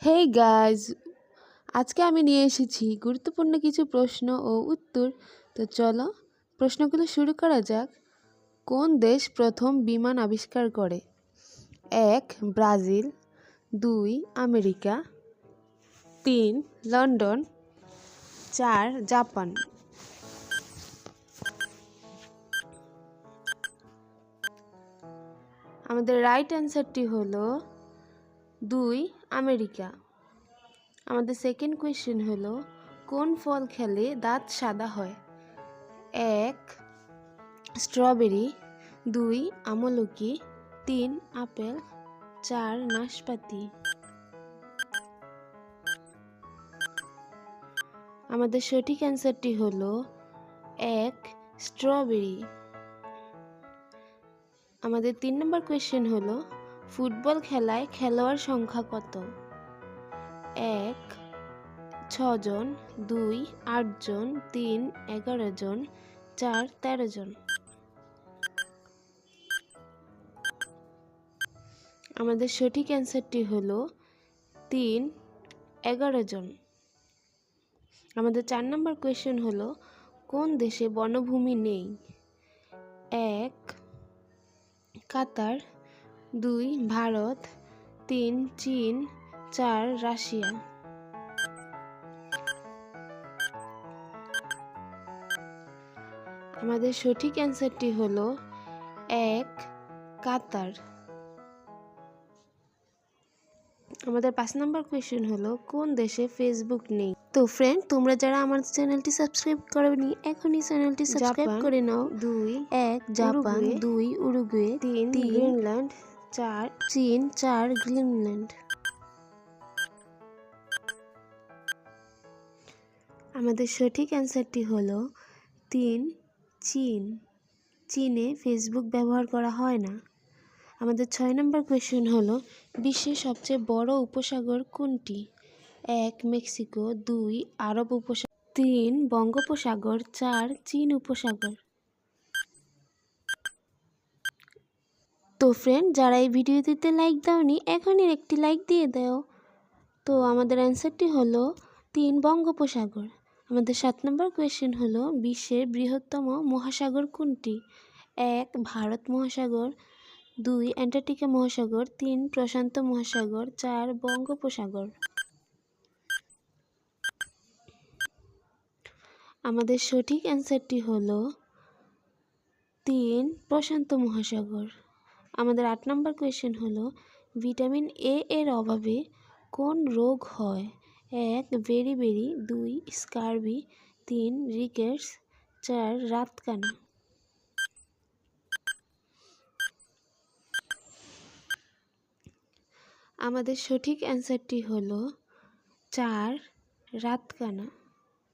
Hey guys, আজকে আমি নিয়ে এসেছি গুরুত্বপূর্ণ কিছু প্রশ্ন ও উত্তর। তো চলো প্রশ্নগুলো শুরু করা যাক। কোন দেশ প্রথম বিমান আবিষ্কার করে? 1. ব্রাজিল, 2. আমেরিকা, 3. লন্ডন, 4. জাপান। আমাদের রাইট অ্যান্সারটি হলো 2. আমেরিকা। আমাদের সেকেন্ড কোয়েশ্চেন হলো, কোন ফল খেলে দাঁত সাদা হয়? 1. স্ট্রবেরি, 2. আমলকি, 3. আপেল, 4. নাশপাতি। আমাদের সঠিক অ্যান্সারটি হলো 1. স্ট্রবেরি। আমাদের 3 নম্বর কোয়েশ্চেন হলো, ফুটবল খেলায় খেলোয়াড় সংখ্যা কত? 1. 6 জন, 2. 8 জন, 3. 11 জন, 4. 13 জন। আমাদের সঠিক অ্যান্সারটি হলো 3. 11 জন। আমাদের 4 নম্বর কোয়েশ্চেন হলো, কোন দেশে বনভূমি নেই? 1. কাতার, 2. ভারত, 3. চীন, 4. রাশিয়া। আমাদের সঠিক অ্যান্সারটি হলো 1. কাতার। আমাদের 5 নম্বর কোয়েশ্চেন হলো, কোন দেশে ফেসবুক নেই? তো ফ্রেন্ড, তোমরা যারা আমার চ্যানেলটি সাবস্ক্রাইব করোনি, এখনই চ্যানেলটি সাবস্ক্রাইব করে নাও। 1. জাপান, 2. উরুগুয়ে, 3. গ্রিনল্যান্ড, 4. চীন, 4. গ্রিনল্যান্ড। আমাদের সঠিক অ্যান্সারটি হলো 3. চীন। চীনে ফেসবুক ব্যবহার করা হয় না। আমাদের 6 নম্বর কোয়েশ্চেন হলো, বিশ্বের সবচেয়ে বড় উপসাগর কোনটি? 1. মেক্সিকো, 2. আরব উপসাগর, 3. বঙ্গোপসাগর, 4. চীন উপসাগর। তো ফ্রেন্ড, যারা এই ভিডিওটিতে লাইক দাওনি, এখনই একটি লাইক দিয়ে দাও। তো আমাদের অ্যান্সারটি হলো 3. বঙ্গোপসাগর। আমাদের 7 নম্বর কোয়েশ্চেন হলো, বিশ্বের বৃহত্তম মহাসাগর কোনটি? 1. ভারত মহাসাগর, 2. অ্যান্টার্কটিকা মহাসাগর, 3. প্রশান্ত মহাসাগর, 4. বঙ্গোপসাগর। আমাদের সঠিক অ্যান্সারটি হলো 3. প্রশান্ত মহাসাগর। আমাদের 8 নম্বর কোয়েশ্চেন হলো, ভিটামিন এ এর অভাবে কোন রোগ হয়? 1. বেরি, 2. স্কারবি, 3. রিকেটস, 4. রাতকানা। আমাদের সঠিক অ্যান্সারটি হলো 4. রাতকানা।